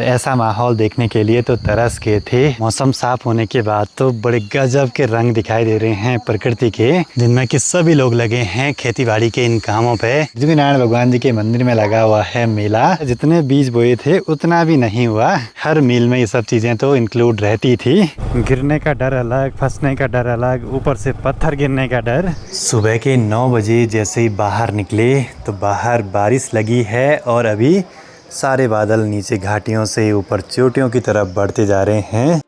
ऐसा माहौल देखने के लिए तो तरस गए थे। मौसम साफ होने के बाद तो बड़े गजब के रंग दिखाई दे रहे हैं प्रकृति के, जिनमें कि सभी लोग लगे हैं खेतीबाड़ी के इन कामों पे। श्री नारायण भगवान जी के मंदिर में लगा हुआ है मेला। जितने बीज बोए थे उतना भी नहीं हुआ। हर मील में ये सब चीजें तो इंक्लूड रहती थी। गिरने का डर अलग, फंसने का डर अलग, ऊपर से पत्थर गिरने का डर। सुबह के 9 बजे जैसे ही बाहर निकले तो बाहर बारिश लगी है और अभी सारे बादल नीचे घाटियों से ऊपर चोटियों की तरफ बढ़ते जा रहे हैं।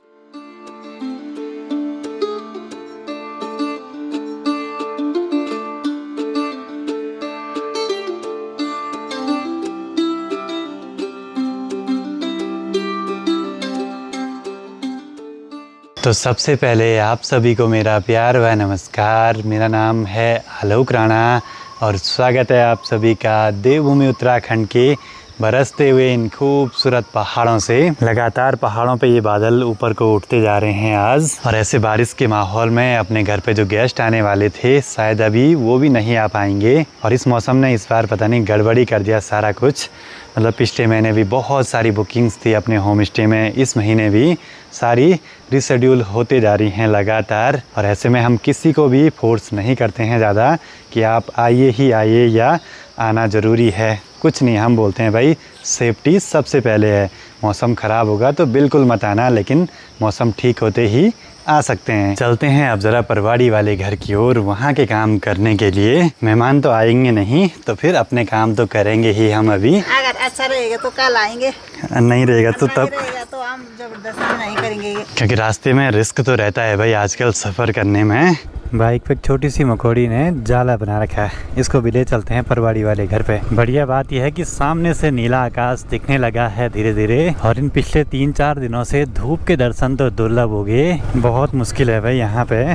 तो सबसे पहले आप सभी को मेरा प्यार व नमस्कार। मेरा नाम है आलोक राणा और स्वागत है आप सभी का देवभूमि उत्तराखंड के बरसते हुए इन खूबसूरत पहाड़ों से। लगातार पहाड़ों पे ये बादल ऊपर को उठते जा रहे हैं आज। और ऐसे बारिश के माहौल में अपने घर पे जो गेस्ट आने वाले थे शायद अभी वो भी नहीं आ पाएंगे। और इस मौसम ने इस बार पता नहीं गड़बड़ी कर दिया सारा कुछ। मतलब पिछले महीने भी बहुत सारी बुकिंग्स थी अपने होम स्टे में, इस महीने भी सारी रिशेड्यूल होते जा रही हैं लगातार। और ऐसे में हम किसी को भी फोर्स नहीं करते हैं ज़्यादा कि आप आइए ही आइए या आना ज़रूरी है, कुछ नहीं। हम बोलते हैं भाई सेफ्टी सबसे पहले है। मौसम ख़राब होगा तो बिल्कुल मत आना, लेकिन मौसम ठीक होते ही आ सकते हैं। चलते हैं अब ज़रा परवाड़ी वाले घर की ओर, वहाँ के काम करने के लिए। मेहमान तो आएंगे नहीं तो फिर अपने काम तो करेंगे ही हम अभी। अगर अच्छा रहेगा तो कल आएंगे, नहीं रहेगा तो तब तो हम जबरदस्ती नहीं करेंगे। क्योंकि रास्ते में रिस्क तो रहता है भाई आजकल सफ़र करने में। बाइक पे छोटी सी मकोड़ी ने जाला बना रखा है, इसको भी ले चलते हैं परवाड़ी वाले घर पे। बढ़िया बात यह है कि सामने से नीला आकाश दिखने लगा है धीरे धीरे। और इन पिछले 3-4 दिनों से धूप के दर्शन तो दुर्लभ हो गए। बहुत मुश्किल है भाई यहाँ पे।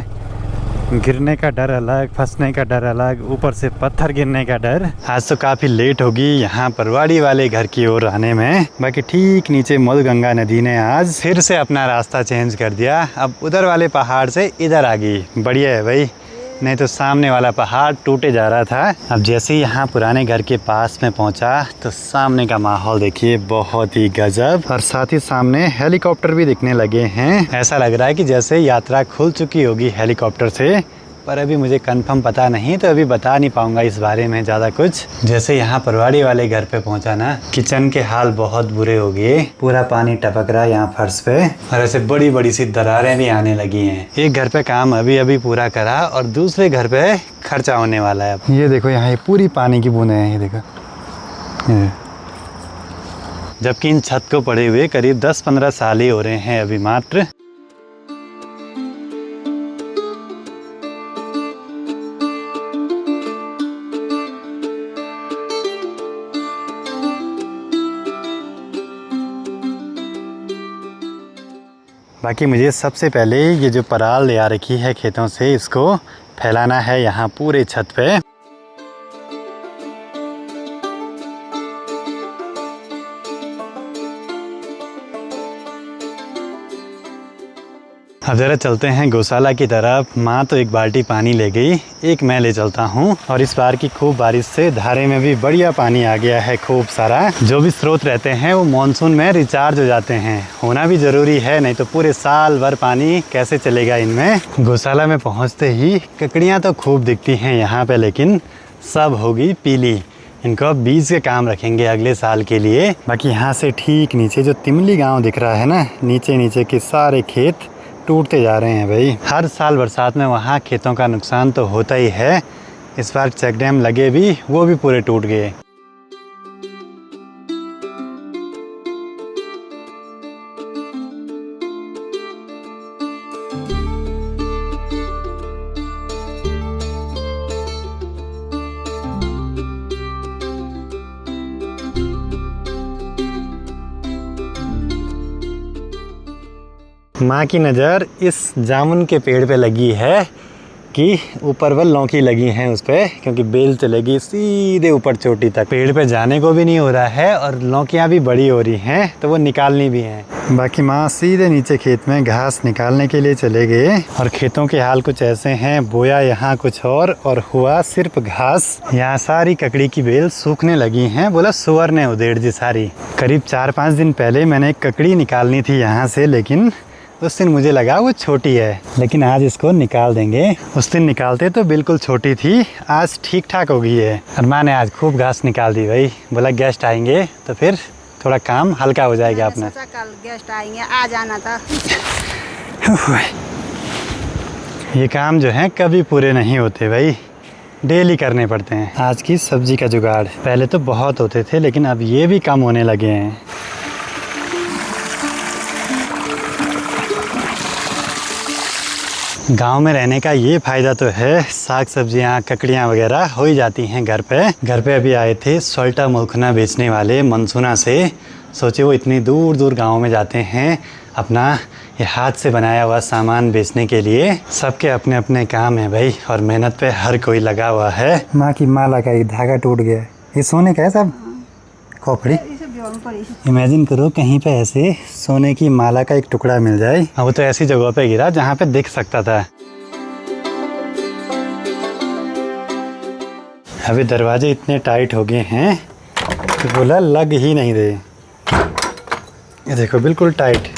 गिरने का डर अलग, फंसने का डर अलग, ऊपर से पत्थर गिरने का डर। आज तो काफ़ी लेट होगी यहाँ परवाड़ी वाले घर की ओर आने में। बाकी ठीक नीचे मधुगंगा नदी ने आज फिर से अपना रास्ता चेंज कर दिया। अब उधर वाले पहाड़ से इधर आ गई। बढ़िया है भाई, नहीं तो सामने वाला पहाड़ टूटे जा रहा था। अब जैसे ही यहाँ पुराने घर के पास में पहुँचा तो सामने का माहौल देखिए, बहुत ही गजब। और साथ ही सामने हेलीकॉप्टर भी दिखने लगे हैं। ऐसा लग रहा है कि जैसे यात्रा खुल चुकी होगी हेलीकॉप्टर से, पर अभी मुझे कंफर्म पता नहीं तो अभी बता नहीं पाऊंगा इस बारे में ज़्यादा कुछ। जैसे यहाँ परवाड़ी वाले घर पे पहुँचा ना, किचन के हाल बहुत बुरे हो गए। पूरा पानी टपक रहा है यहाँ फर्श पे और ऐसे बड़ी बड़ी सी दरारें भी आने लगी हैं। एक घर पे काम अभी अभी पूरा करा और दूसरे घर पे खर्चा होने वाला है। ये देखो यहाँ ये पूरी पानी की बूंदें हैं, ये देखो। जबकि इन छत को पड़े हुए करीब 10-15 साल ही हो रहे हैं अभी मात्र। बाकी मुझे सबसे पहले ये जो पराल ले आ रखी है खेतों से, इसको फैलाना है यहाँ पूरे छत पे। अब ज़रा चलते हैं गौशाला की तरफ। माँ तो एक बाल्टी पानी ले गई, एक मैं ले चलता हूँ। और इस बार की खूब बारिश से धारे में भी बढ़िया पानी आ गया है खूब सारा। जो भी स्रोत रहते हैं वो मानसून में रिचार्ज हो जाते हैं, होना भी ज़रूरी है, नहीं तो पूरे साल भर पानी कैसे चलेगा इनमें। गौशाला में पहुँचते ही ककड़ियाँ तो खूब दिखती हैं यहाँ पर, लेकिन सब होगी पीली। इनको अब बीज के काम रखेंगे अगले साल के लिए। बाकी यहाँ से ठीक नीचे जो तिमली गाँव दिख रहा है ना, नीचे नीचे के सारे खेत टूटते जा रहे हैं भाई। हर साल बरसात में वहाँ खेतों का नुकसान तो होता ही है। इस बार चेक डैम लगे भी, वो भी पूरे टूट गए। माँ की नज़र इस जामुन के पेड़ पे लगी है की ऊपर वह लौकी लगी हैं उस पे, क्योंकि बेल चलेगी सीधे ऊपर चोटी तक। पेड़ पे जाने को भी नहीं हो रहा है और लौकियाँ भी बड़ी हो रही हैं तो वो निकालनी भी हैं। बाकी माँ सीधे नीचे खेत में घास निकालने के लिए चले गए और खेतों के हाल कुछ ऐसे हैं। बोया यहाँ कुछ और हुआ सिर्फ घास। यहाँ सारी ककड़ी की बेल सूखने लगी हैं, बोला सुअर ने उधेड़ दी सारी। करीब 4-5 दिन पहले मैंने एक ककड़ी निकालनी थी यहाँ से, लेकिन उस दिन मुझे लगा वो छोटी है, लेकिन आज इसको निकाल देंगे। उस दिन निकालते तो बिल्कुल छोटी थी, आज ठीक ठाक हो गई है। और माँ ने आज खूब घास निकाल दी भाई, बोला गेस्ट आएंगे तो फिर थोड़ा काम हल्का हो जाएगा अपना। कल गेस्ट आएंगे, आ जाना था। ये काम जो है कभी पूरे नहीं होते भाई, डेली करने पड़ते हैं। आज की सब्जी का जुगाड़ पहले तो बहुत होते थे, लेकिन अब ये भी कम होने लगे हैं। गांव में रहने का ये फ़ायदा तो है, साग सब्जियां ककड़ियाँ वगैरह हो ही जाती हैं घर पे अभी आए थे सोल्टा मुलखना बेचने वाले मनसूना से। सोचे वो इतनी दूर दूर गाँव में जाते हैं अपना ये हाथ से बनाया हुआ सामान बेचने के लिए। सबके अपने अपने काम है भाई और मेहनत पे हर कोई लगा हुआ है। माँ की माला का एक धागा टूट गया, ये सोने का है सब खोपड़ी। इमेजिन करो कहीं पे ऐसे सोने की माला का एक टुकड़ा मिल जाए। वो तो ऐसी जगह पे गिरा जहाँ पे दिख सकता था। अभी दरवाजे इतने टाइट हो गए हैं कि बोला लग ही नहीं दे। ये देखो बिल्कुल टाइट,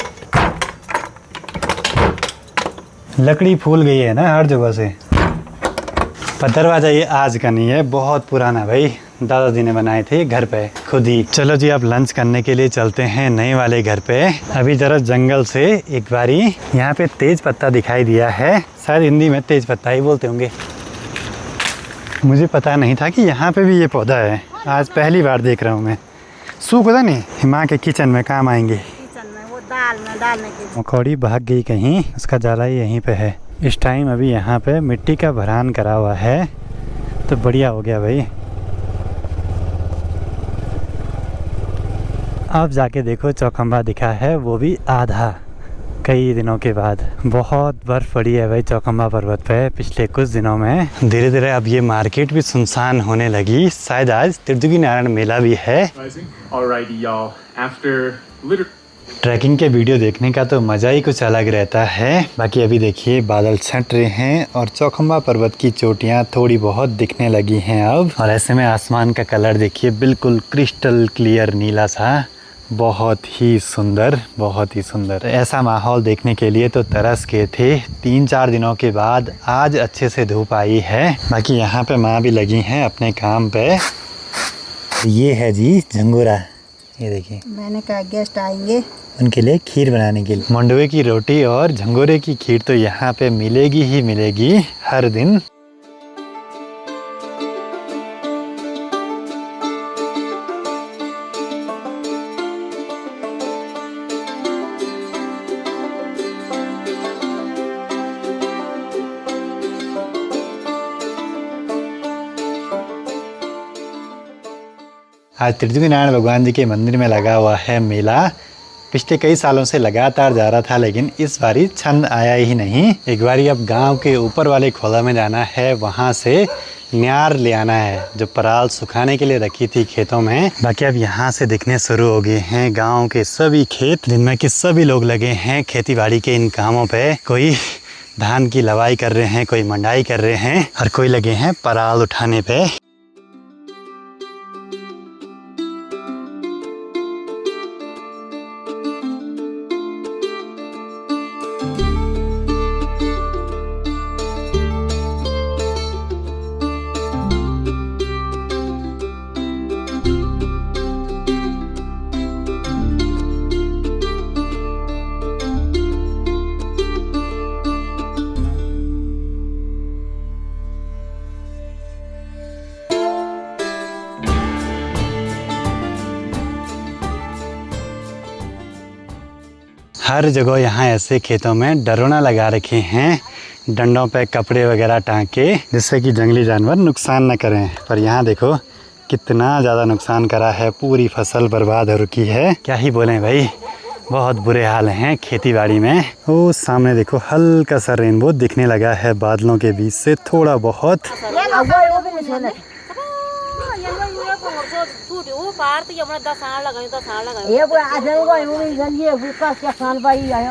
लकड़ी फूल गई है ना हर जगह से। पर दरवाजा ये आज का नहीं है, बहुत पुराना भाई, दादाजी ने बनाए थे घर पे खुद ही। चलो जी अब लंच करने के लिए चलते हैं नए वाले घर पे। अभी जरा जंगल से एक बारी यहाँ पे तेज पत्ता दिखाई दिया है, शायद हिंदी में तेज पत्ता ही बोलते होंगे। मुझे पता नहीं था कि यहाँ पे भी ये पौधा है, आज पहली बार देख रहा हूँ मैं। सूख होता नहीं, माँ के किचन में काम आएंगे। किचन में वो दाल में डालने के। मकौड़ी भाग गई कहीं, उसका जाला ही यहीं पे है। इस टाइम अभी यहाँ पे मिट्टी का भरान करा हुआ है तो बढ़िया हो गया भाई। अब जाके देखो चौखंबा दिखा है, वो भी आधा, कई दिनों के बाद। बहुत बर्फ़ पड़ी है भाई चौखंबा पर्वत पे पिछले कुछ दिनों में। धीरे धीरे अब ये मार्केट भी सुनसान होने लगी, शायद आज त्रिजुगी नारायण मेला भी है। ट्रैकिंग के वीडियो देखने का तो मज़ा ही कुछ अलग रहता है। बाकी अभी देखिए बादल छट रहे हैं और चौखंबा पर्वत की चोटियाँ थोड़ी बहुत दिखने लगी हैं अब। और ऐसे में आसमान का कलर देखिए बिल्कुल क्रिस्टल क्लियर नीला सा, बहुत ही सुंदर, बहुत ही सुंदर। ऐसा माहौल देखने के लिए तो तरस के थे। 3-4 दिनों के बाद आज अच्छे से धूप आई है। बाकी यहाँ पे माँ भी लगी हैं अपने काम पे। ये है जी झंगोरा, ये देखिए। मैंने कहा गेस्ट आएंगे उनके लिए खीर बनाने के लिए। मंडुवे की रोटी और झंगोरे की खीर तो यहाँ पे मिलेगी ही मिलेगी हर दिन। आज त्रिजुगी नारायण भगवान जी के मंदिर में लगा हुआ है मेला। पिछले कई सालों से लगातार जा रहा था, लेकिन इस बारी छंद आया ही नहीं। एक बारी अब गांव के ऊपर वाले खोला में जाना है, वहां से न्यार ले आना है जो पराल सुखाने के लिए रखी थी खेतों में। बाकी अब यहाँ से दिखने शुरू हो गए हैं गाँव के सभी खेत, जिनमें कि सभी लोग लगे हैं खेती बाड़ी के इन कामों पे। कोई धान की लवाई कर रहे हैं, कोई मंडाई कर रहे हैं और कोई लगे हैं पराल उठाने पे। हर जगह यहाँ ऐसे खेतों में डरोना लगा रखे हैं, डंडों पे कपड़े वगैरह टांग के, जिससे कि जंगली जानवर नुकसान न करें। पर यहाँ देखो कितना ज़्यादा नुकसान करा है, पूरी फसल बर्बाद हो रखी है। क्या ही बोलें भाई, बहुत बुरे हाल हैं खेती बाड़ी में। वो सामने देखो हल्का सा रेनबो दिखने लगा है बादलों के बीच से थोड़ा बहुत।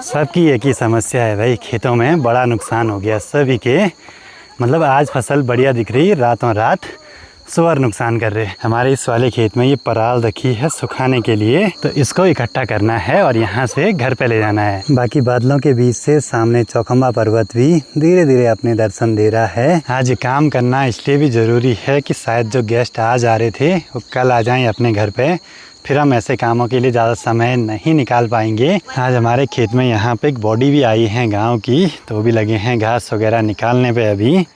सबकी एक ही समस्या है भाई, खेतों में बड़ा नुकसान हो गया सभी के। मतलब आज फसल बढ़िया दिख रही, रातों रात सुअर नुकसान कर रहे। हमारे इस वाले खेत में ये पराल रखी है सुखाने के लिए, तो इसको इकट्ठा करना है और यहाँ से घर पे ले जाना है। बाकी बादलों के बीच से सामने चौखंबा पर्वत भी धीरे धीरे अपने दर्शन दे रहा है। आज काम करना इसलिए भी ज़रूरी है कि शायद जो गेस्ट आज आ रहे थे वो कल आ जाएं अपने घर पे, फिर हम ऐसे कामों के लिए ज़्यादा समय नहीं निकाल पाएंगे। आज हमारे खेत में यहाँ पे एक बॉडी भी आई है गाँव की, तो वो भी लगे हैं घास वगैरह निकालने पे अभी।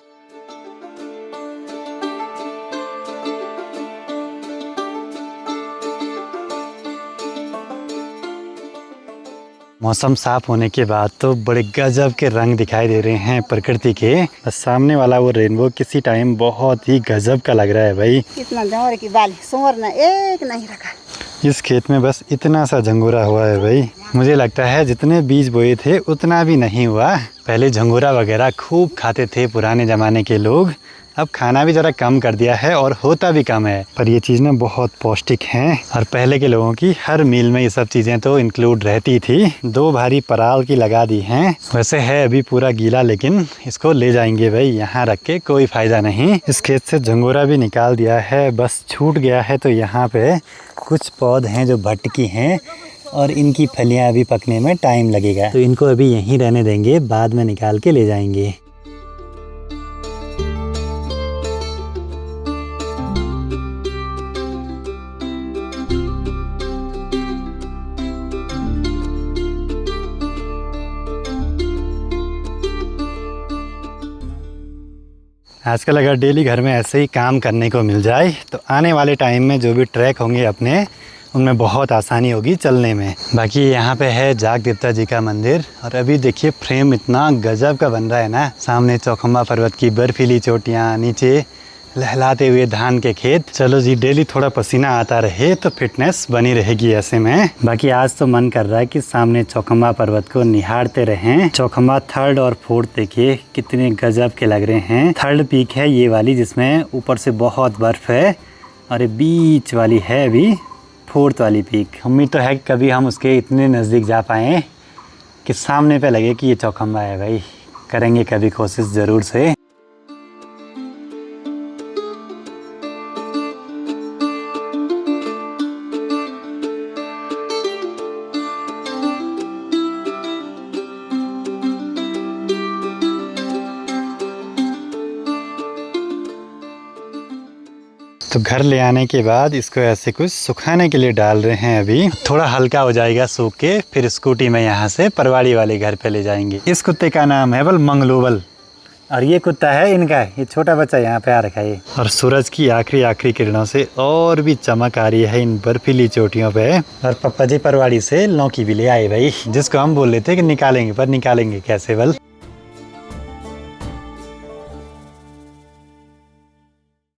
मौसम साफ होने के बाद तो बड़े गजब के रंग दिखाई दे रहे हैं प्रकृति के। बस सामने वाला वो रेनबो किसी टाइम बहुत ही गजब का लग रहा है भाई। इतना जंगोरे की बाली सुअर ने एक नहीं रखा। इस खेत में बस इतना सा झंगोरा हुआ है भाई। मुझे लगता है जितने बीज बोए थे उतना भी नहीं हुआ। पहले झंगोरा वगैरह खूब खाते थे पुराने ज़माने के लोग, अब खाना भी ज़रा कम कर दिया है और होता भी कम है। पर ये चीज़ ना बहुत पौष्टिक हैं और पहले के लोगों की हर मील में ये सब चीज़ें तो इंक्लूड रहती थी। 2 भारी पराल की लगा दी हैं। वैसे है अभी पूरा गीला, लेकिन इसको ले जाएंगे भाई, यहाँ रख के कोई फ़ायदा नहीं। इस खेत से झंगोरा भी निकाल दिया है, बस छूट गया है। तो यहाँ पे कुछ पौध हैं जो भटकी हैं और इनकी फलियाँ अभी पकने में टाइम लगेगा, तो इनको अभी यहीं रहने देंगे, बाद में निकाल के ले जाएंगे। आजकल अगर डेली घर में ऐसे ही काम करने को मिल जाए तो आने वाले टाइम में जो भी ट्रैक होंगे अपने, उनमें बहुत आसानी होगी चलने में। बाकी यहाँ पे है जाग देवता जी का मंदिर और अभी देखिए फ्रेम इतना गजब का बन रहा है ना। सामने चौखंबा पर्वत की बर्फीली चोटियाँ, नीचे लहलाते हुए धान के खेत। चलो जी, डेली थोड़ा पसीना आता रहे तो फिटनेस बनी रहेगी ऐसे में। बाकी आज तो मन कर रहा है कि सामने चौखंबा पर्वत को निहारते रहें। चौखंबा 3rd और 4th देखिए कितने गजब के लग रहे हैं। 3rd पीक है ये वाली जिसमें ऊपर से बहुत बर्फ है, और ये बीच वाली है अभी 4th वाली पीक। उम्मीद तो है कि कभी हम उसके इतने नज़दीक जा पाएँ कि सामने पे लगे कि ये चौखंबा है भाई। करेंगे कभी कोशिश ज़रूर से। तो घर ले आने के बाद इसको ऐसे कुछ सुखाने के लिए डाल रहे हैं। अभी थोड़ा हल्का हो जाएगा सूख के, फिर स्कूटी में यहाँ से परवाड़ी वाले घर पे ले जाएंगे। इस कुत्ते का नाम है मंगलोबल, और ये कुत्ता है इनका, ये छोटा बच्चा यहाँ पे आ रखा है। और सूरज की आखिरी किरणों से और भी चमक आ रही है इन बर्फीली चोटियों पे। और पप्पा जी परवाड़ी से लौकी भी ले आए भाई, जिसको हम बोल रहे थे कि निकालेंगे, पर निकालेंगे कैसे बल।